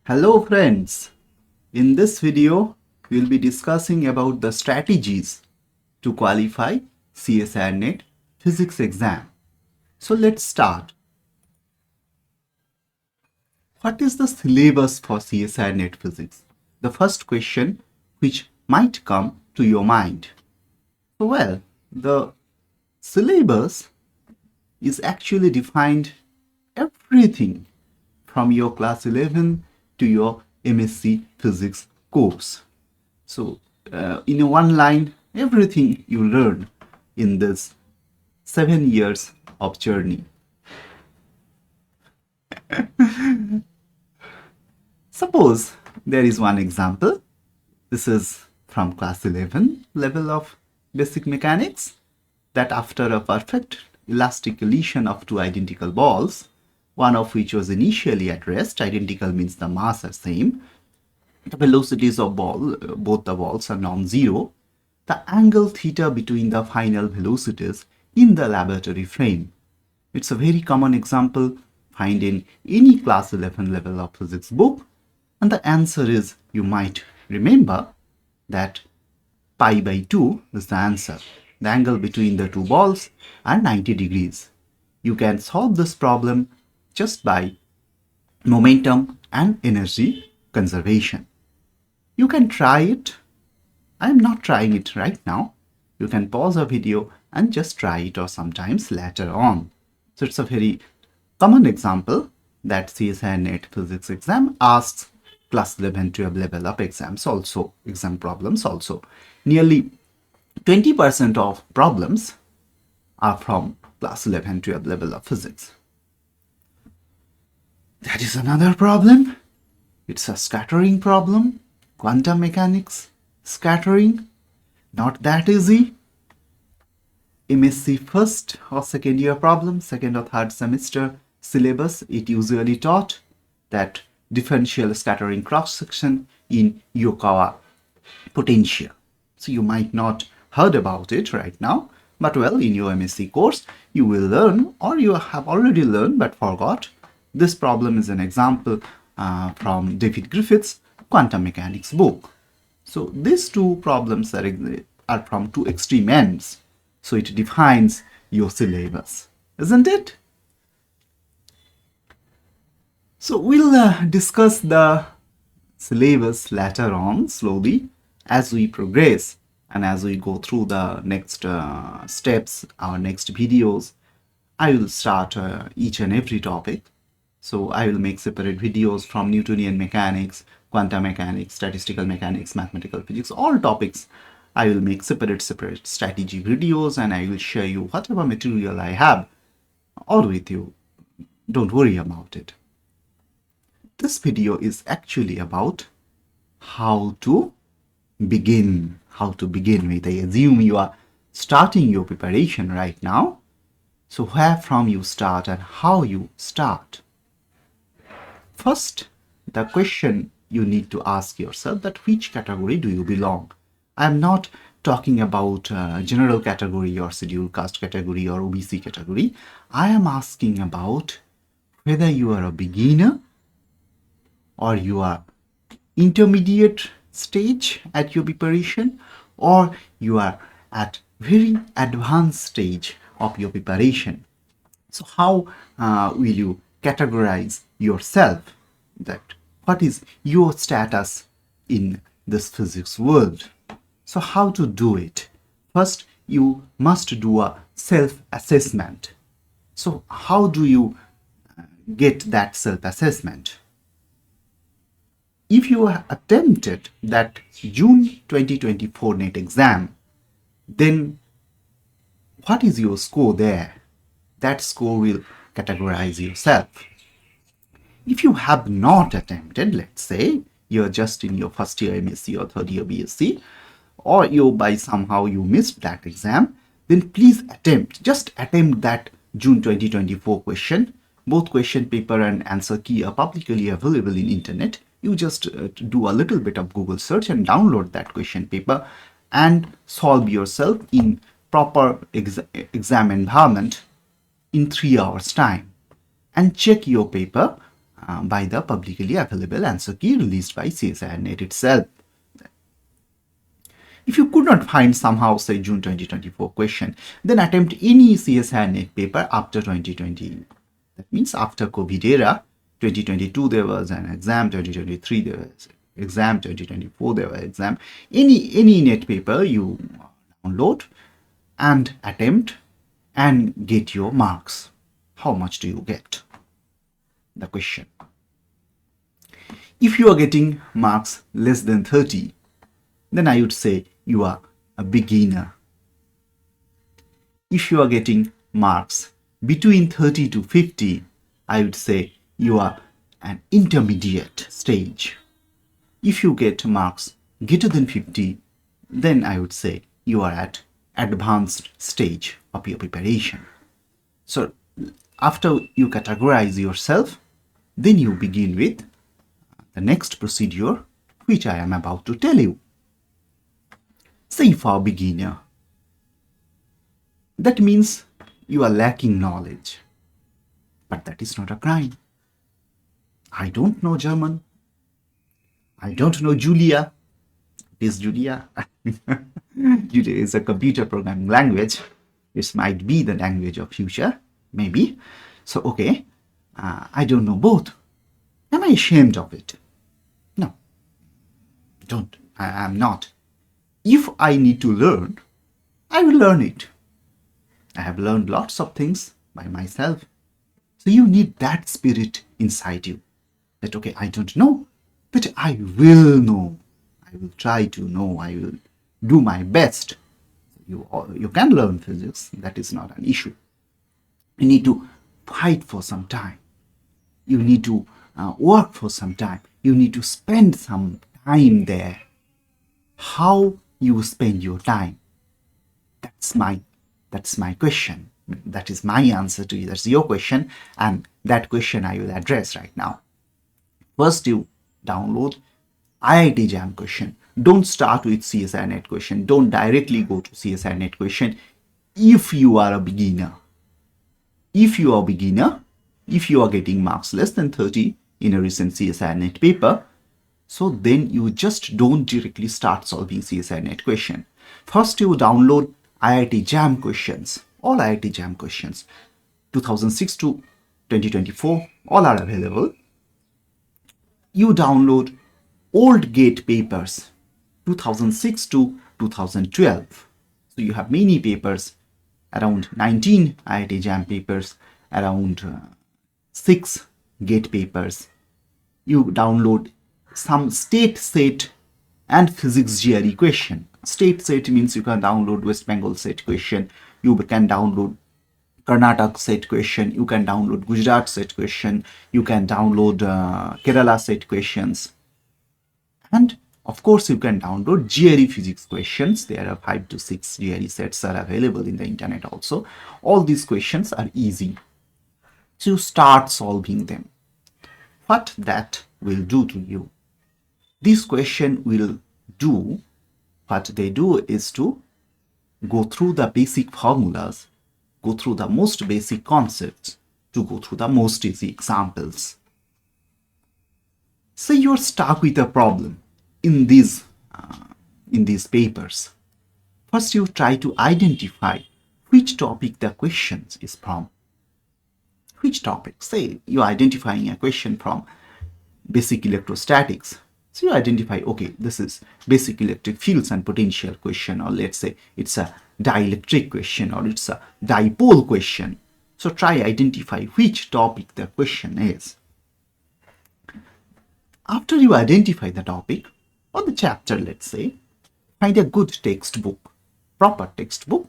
Hello friends, in this video we will be discussing about the strategies to qualify CSIR NET Physics exam. So let's start. What is the syllabus for CSIR NET Physics? The first question which might come to your mind. Well, the syllabus is actually defined everything from your class 11 to your M.Sc physics course. So in one line, everything you learn in this 7 years of journey. Suppose there is one example. This is from class 11 level of basic mechanics, that after a perfect elastic collision of two identical balls, one of which was initially at rest, identical means the mass are same, the velocities of both the balls are non-zero, the angle theta between the final velocities in the laboratory frame. It's a very common example, find in any class 11 level of physics book, and the answer is, you might remember that pi by 2 is the answer. The angle between the two balls are 90 degrees. You can solve this problem just by momentum and energy conservation. You can try it. I am not trying it right now. You can pause a video and just try it, or sometimes later on. So it's a very common example that CSIR NET Physics exam asks class 11 12 level of exams also, exam problems also. Nearly 20% of problems are from class 11 12 level of physics. That is another problem. It's a scattering problem. Quantum mechanics, scattering, not that easy. M.Sc first or second year problem, second or third semester syllabus, it usually taught that differential scattering cross section in Yukawa potential. So you might not heard about it right now, but well, in your M.Sc course you will learn, or you have already learned but forgot. This problem is an example from David Griffith's quantum mechanics book. So these two problems are from two extreme ends. So it defines your syllabus, isn't it? So we'll discuss the syllabus later on slowly as we progress and as we go through the next steps, our next videos. I will start each and every topic. So I will make separate videos from Newtonian mechanics, quantum mechanics, statistical mechanics, mathematical physics, all topics. I will make separate strategy videos, and I will share you whatever material I have all with you. Don't worry about it. This video is actually about how to begin with. I assume you are starting your preparation right now. So where from you start and how you start. First, the question you need to ask yourself, that which category do you belong? I am not talking about general category or scheduled caste category or OBC category. I am asking about whether you are a beginner or you are intermediate stage at your preparation, or you are at very advanced stage of your preparation. So how will you categorize yourself, that what is your status in this physics world? So how to do it? First, you must do a self-assessment. So how do you get that self-assessment? If you attempted that June 2024 NET exam, then what is your score there? That score will categorize yourself. If you have not attempted, let's say you're just in your first year M.Sc or third year B.Sc, or somehow you missed that exam, then please just attempt that June 2024 question. Both question paper and answer key are publicly available in internet. You just do a little bit of Google search and download that question paper and solve yourself in proper exam environment in 3 hours time, and check your paper by the publicly available answer key released by CSIR NET itself. If you could not find somehow, say, June 2024 question, then attempt any CSIR NET paper after 2020. That means after COVID era, 2022 there was an exam, 2023 there was exam, 2024 there was exam. Any net paper you download and attempt and get your marks. How much do you get? The question. If you are getting marks less than 30, then I would say you are a beginner. If you are getting marks between 30 to 50, I would say you are an intermediate stage. If you get marks greater than 50, then I would say you are at advanced stage of your preparation. So after you categorize yourself, then you begin with the next procedure, which I am about to tell you. Say for a beginner, that means you are lacking knowledge, but that is not a crime. I don't know German. I don't know Julia. It is Julia. Julia is a computer programming language. This might be the language of future, maybe. So, okay, I don't know both. Am I ashamed of it? No, don't. I am not. If I need to learn, I will learn it. I have learned lots of things by myself. So you need that spirit inside you. That, okay, I don't know, but I will know. I will try to know. I will do my best. You can learn physics. That is not an issue. You need to fight for some time. You need to work for some time. You need to spend some time there. How you spend your time? That's my question. That is my answer to you. That's your question, and that question I will address right now. First, you download IIT JAM question. Don't start with CSIR NET question. Don't directly go to CSIR NET question if you are a beginner. If you are a beginner, if you are getting marks less than 30 in a recent CSIR NET paper, so then you just don't directly start solving CSIR NET question. First, you download IIT JAM questions, all IIT JAM questions, 2006 to 2024, all are available. You download old GATE papers, 2006 to 2012. So you have many papers, around 19 IIT JAM papers, around 6 GATE papers. You download some state set and physics GRE question. State set means you can download West Bengal set question, you can download Karnataka set question, you can download Gujarat set question, you can download Kerala set questions, and of course you can download GRE physics questions. There are 5 to 6 GRE sets are available in the internet also. All these questions are easy. So you start solving them. What that will do to you? This question will do, what they do is to go through the basic formulas, go through the most basic concepts, to go through the most easy examples. Say you're stuck with a problem in these papers. First, you try to identify which topic the question is from. Which topic? Say you're identifying a question from basic electrostatics. So you identify, okay, this is basic electric fields and potential question, or let's say it's a dielectric question, or it's a dipole question. So try identify which topic the question is. After you identify the topic or the chapter, let's say, find a good textbook, proper textbook.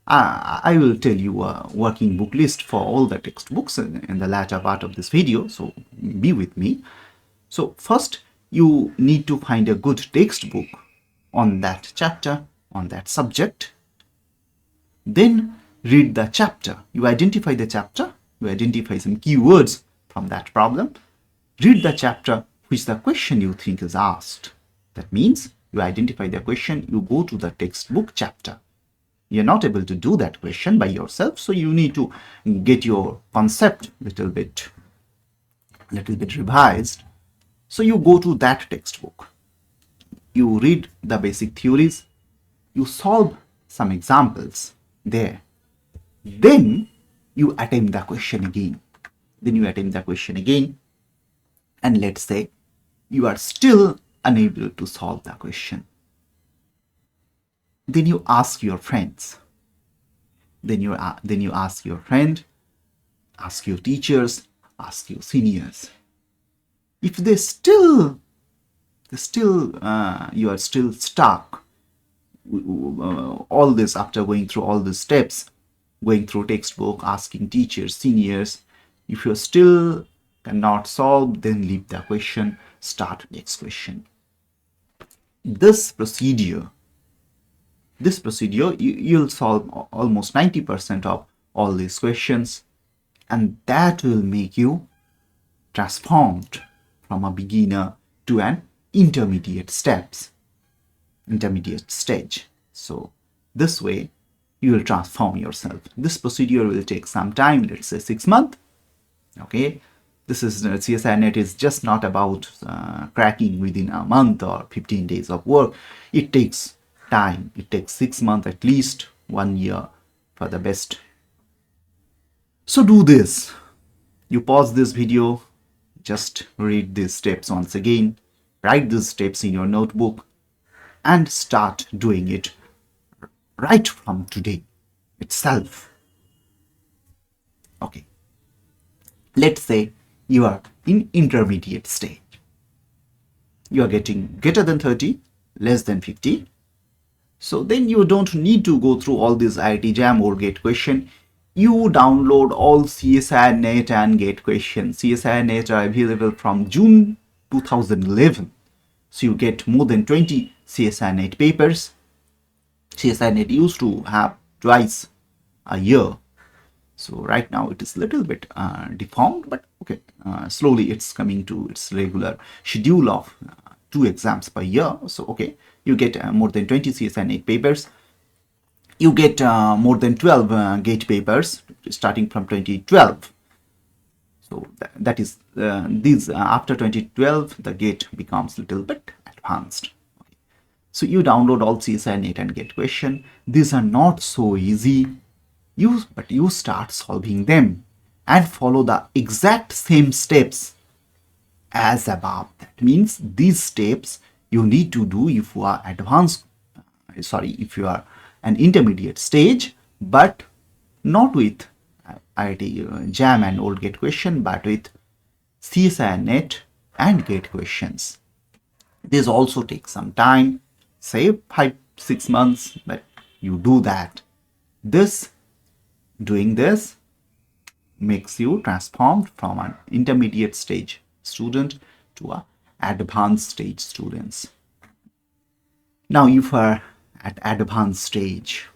I will tell you a working book list for all the textbooks in the latter part of this video, so be with me. So first, you need to find a good textbook on that chapter, on that subject. Then read the chapter. You identify the chapter, you identify some keywords from that problem. Read the chapter which the question you think is asked. That means you identify the question, you go to the textbook chapter. You're not able to do that question by yourself, so you need to get your concept a little bit little bit revised. So you go to that textbook, you read the basic theories, you solve some examples there, then you attempt the question again. And let's say you are still unable to solve the question. Then you ask your friends. Then you ask your friend, ask your teachers, ask your seniors. If you are still stuck, all this, after going through all these steps, going through textbook, asking teachers, seniors, if you still cannot solve, then leave the question, start next question. This procedure, you'll solve almost 90% of all these questions, and that will make you transformed from a beginner to an intermediate stage. So this way you will transform yourself. This procedure will take some time, let's say 6 months. Okay, this is CSIR NET is just not about cracking within a month or 15 days of work. It takes time. It takes 6 months, at least 1 year for the best. So do this. You pause this video, just read these steps once again, write these steps in your notebook, and start doing it right from today itself. Okay, let's say you are in intermediate stage. You are getting greater than 30, less than 50. So then you don't need to go through all this IIT JAM or GATE question. You download all CSIR NET and GATE questions. CSIR NET are available from June 2011. So you get more than 20 CSIR NET papers. CSIR NET used to have twice a year. So right now it is a little bit deformed, but okay, slowly it's coming to its regular schedule of 2 exams per year. So okay, you get more than 20 CSIR NET papers. You get more than 12 GATE papers starting from 2012. So that is these after 2012 the GATE becomes a little bit advanced. Okay. So you download all CSIR NET and GATE question. These are not so easy. But you start solving them and follow the exact same steps as above. That means these steps you need to do if you are if you are an intermediate stage, but not with IIT JAM and old GATE question, but with CSIR NET and GATE questions. This also takes some time, say 5-6 months, but you do that. Doing this makes you transformed from an intermediate stage student to an advanced stage students. Now if you are at advanced stage,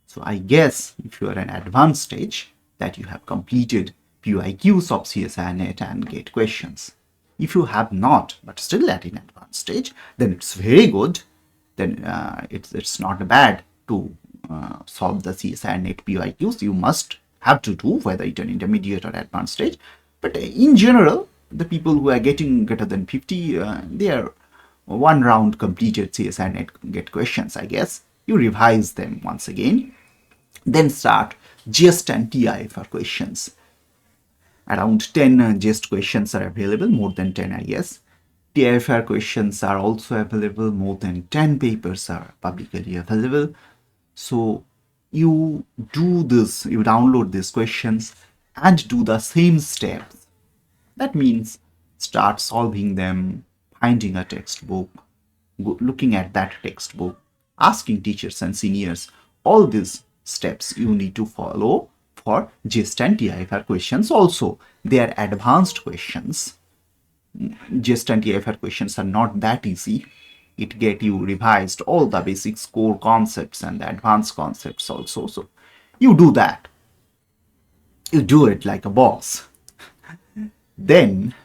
so I guess if you are an advanced stage that you have completed PYQs of CSIR NET and GATE questions. If you have not, but still at an advanced stage, then it's very good. Then it's not bad to solve the CSIR NET PYQs. You must have to do, whether it's an intermediate or advanced stage. But in general, the people who are getting greater than 50, they are one round completed CSIR NET GATE questions, I guess. You revise them once again. Then start JEST and TIFR questions. Around 10 JEST questions are available, more than 10, I guess. TIFR questions are also available, more than 10 papers are publicly available. So you do this, you download these questions and do the same steps. That means start solving them, finding a textbook, looking at that textbook, asking teachers and seniors. All these steps you need to follow for JEST and TIFR questions also. They are advanced questions. JEST and TIFR questions are not that easy. It get you revised all the basic core concepts and the advanced concepts also. So you do that. You do it like a boss. Then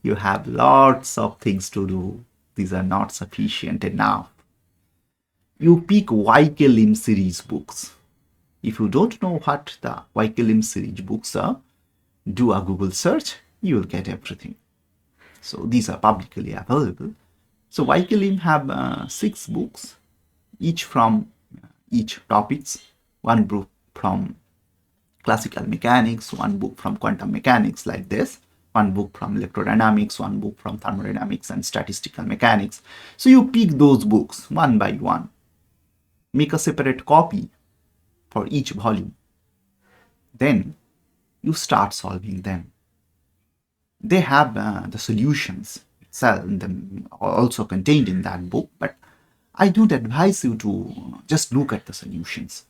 you have lots of things to do. These are not sufficient enough. You pick YK Lim series books. If you don't know what the YK Lim series books are, do a Google search you will get everything. So these are publicly available. So YKLIM have 6 books, each from each topics. One book from classical mechanics, one book from quantum mechanics like this, one book from electrodynamics, one book from thermodynamics and statistical mechanics. So you pick those books one by one, make a separate copy for each volume. Then you start solving them. They have the solutions itself them also contained in that book, but I don't advise you to just look at the solutions.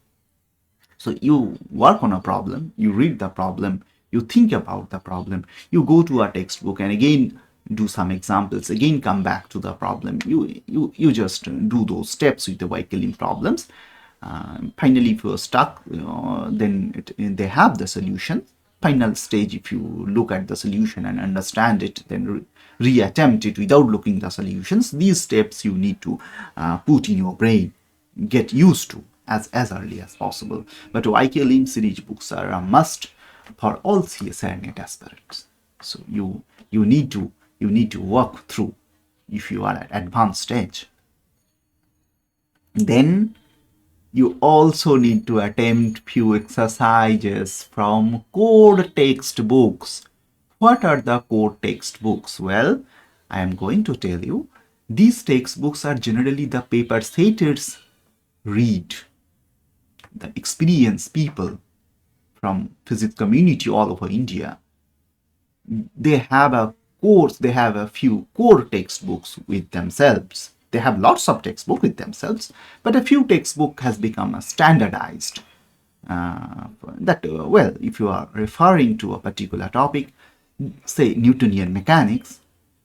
So you work on a problem, you read the problem, you think about the problem, you go to a textbook and again do some examples, again come back to the problem. You just do those steps with the YKLIM problems. Finally, if you're stuck, then they have the solution. Final stage, if you look at the solution and understand it, then reattempt it without looking at the solutions. These steps you need to put in your brain, get used to as early as possible. But YKLIM series books are a must for all CSIR NET aspirants. So you need to work through if you are at advanced stage. Then you also need to attempt few exercises from core textbooks. What are the core textbooks? Well, I am going to tell you. These textbooks are generally the paper setters read. The experienced people from physics community all over India, they have a course, they have a few core textbooks with themselves. They have lots of textbooks with themselves, but a few textbook has become standardized. Well, if you are referring to a particular topic, say Newtonian mechanics,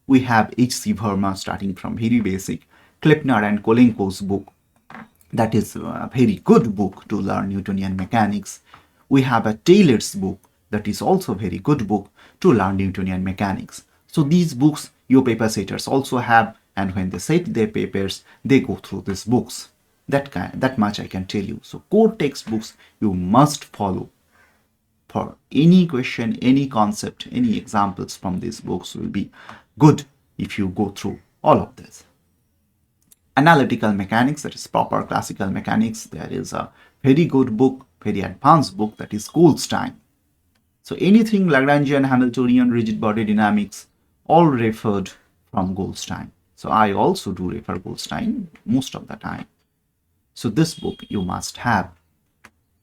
we have H.C. Verma starting from very basic, Kleppner and Kolenko's book. That is a very good book to learn Newtonian mechanics. We have a Taylor's book that is also a very good book to learn Newtonian mechanics. So these books your paper setters also have, and when they set their papers, they go through these books. That much I can tell you. So core textbooks you must follow. For any question, any concept, any examples from these books will be good if you go through all of this. Analytical mechanics, that is proper classical mechanics, there is a very good book, very advanced book, that is Goldstein. So anything Lagrangian, Hamiltonian, rigid body dynamics, all referred from Goldstein. So I also do refer Goldstein most of the time. So this book you must have.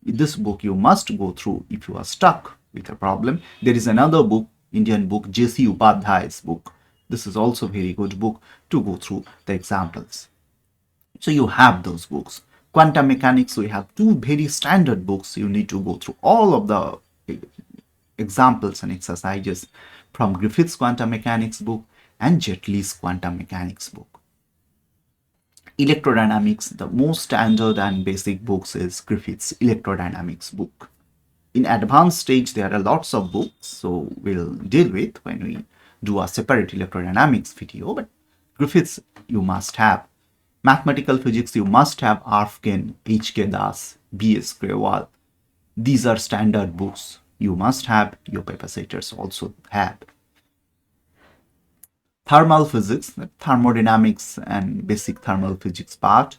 This book you must go through if you are stuck with a problem. There is another book, Indian book, J.C. Upadhyay's book. This is also a very good book to go through the examples. So you have those books. Quantum mechanics, we have 2 very standard books. You need to go through all of the examples and exercises from Griffith's quantum mechanics book and Jet Li's quantum mechanics book. Electrodynamics, the most standard and basic books is Griffith's electrodynamics book. In advanced stage, there are lots of books, so we'll deal with when we do a separate electrodynamics video, but Griffith's you must have. Mathematical physics, you must have Arfken, H.K. Das, B.S. Grewal. These are standard books. You must have, your paper setters also have. Thermal physics, thermodynamics and basic thermal physics part.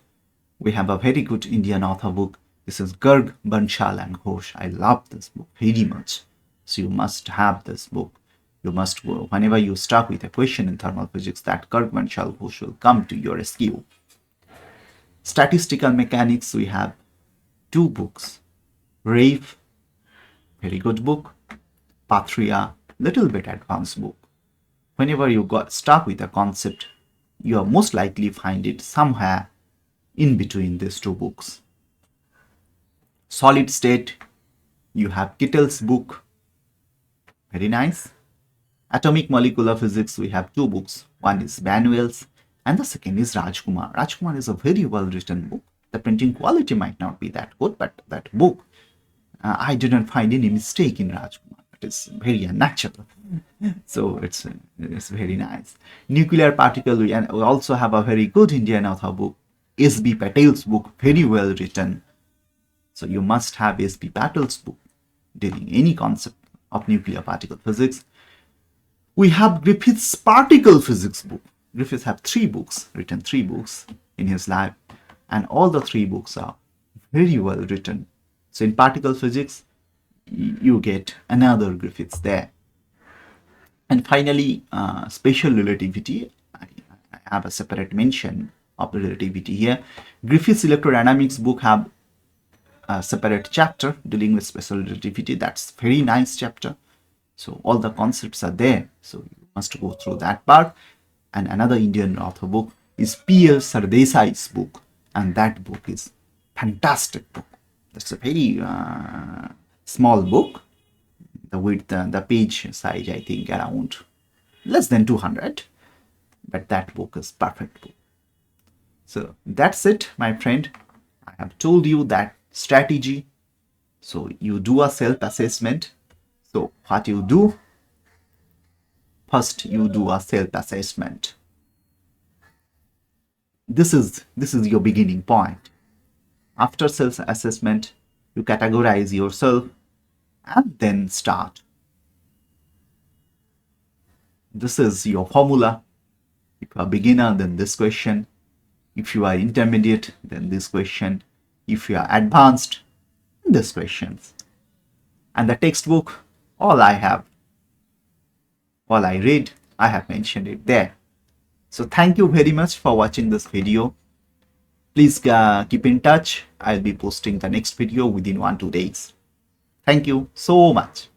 We have a very good Indian author book. This is Garg, Banshal and Ghosh. I love this book very much. So you must have this book. You must go, whenever you stuck with a question in thermal physics, that Garg, Banshal, Ghosh will come to your rescue. Statistical mechanics, we have 2 books. Rave, very good book. Patria, little bit advanced book. Whenever you got stuck with a concept, you are most likely find it somewhere in between these 2 books. Solid state, you have Kittle's book, very nice. Atomic molecular physics, we have 2 books. One is Manuel's and the second is Rajkumar. Rajkumar is a very well written book. The printing quality might not be that good, but that book, I didn't find any mistake in Rajkumar. It is very unnatural. So it's very nice. Nuclear particle, we also have a very good Indian author book, S.B. Patel's book, very well written. So you must have S.B. Patel's book dealing any concept of nuclear particle physics. We have Griffith's particle physics book. Griffith have written three books in his life, and all the three books are very well written. So in particle physics, you get another Griffiths there. And finally, special relativity. I have a separate mention of relativity here. Griffith's electrodynamics book have a separate chapter dealing with special relativity. That's very nice chapter. So all the concepts are there. So you must go through that part. And another Indian author book is P.L. Sardesai's book. And that book is fantastic book. That's a very small book. The width, the page size, I think around less than 200. But that book is perfect book. So that's it, my friend. I have told you that strategy. So you do a self-assessment. So what you do? First, you do a self-assessment. This is your beginning point. After self-assessment, you categorize yourself and then start. This is your formula. If you are beginner, then this question. If you are intermediate, then this question. If you are advanced, this questions. And the textbook, all I read, I have mentioned it there. So thank you very much for watching this video. Please keep in touch. I'll be posting the next video within 1-2 days. Thank you so much.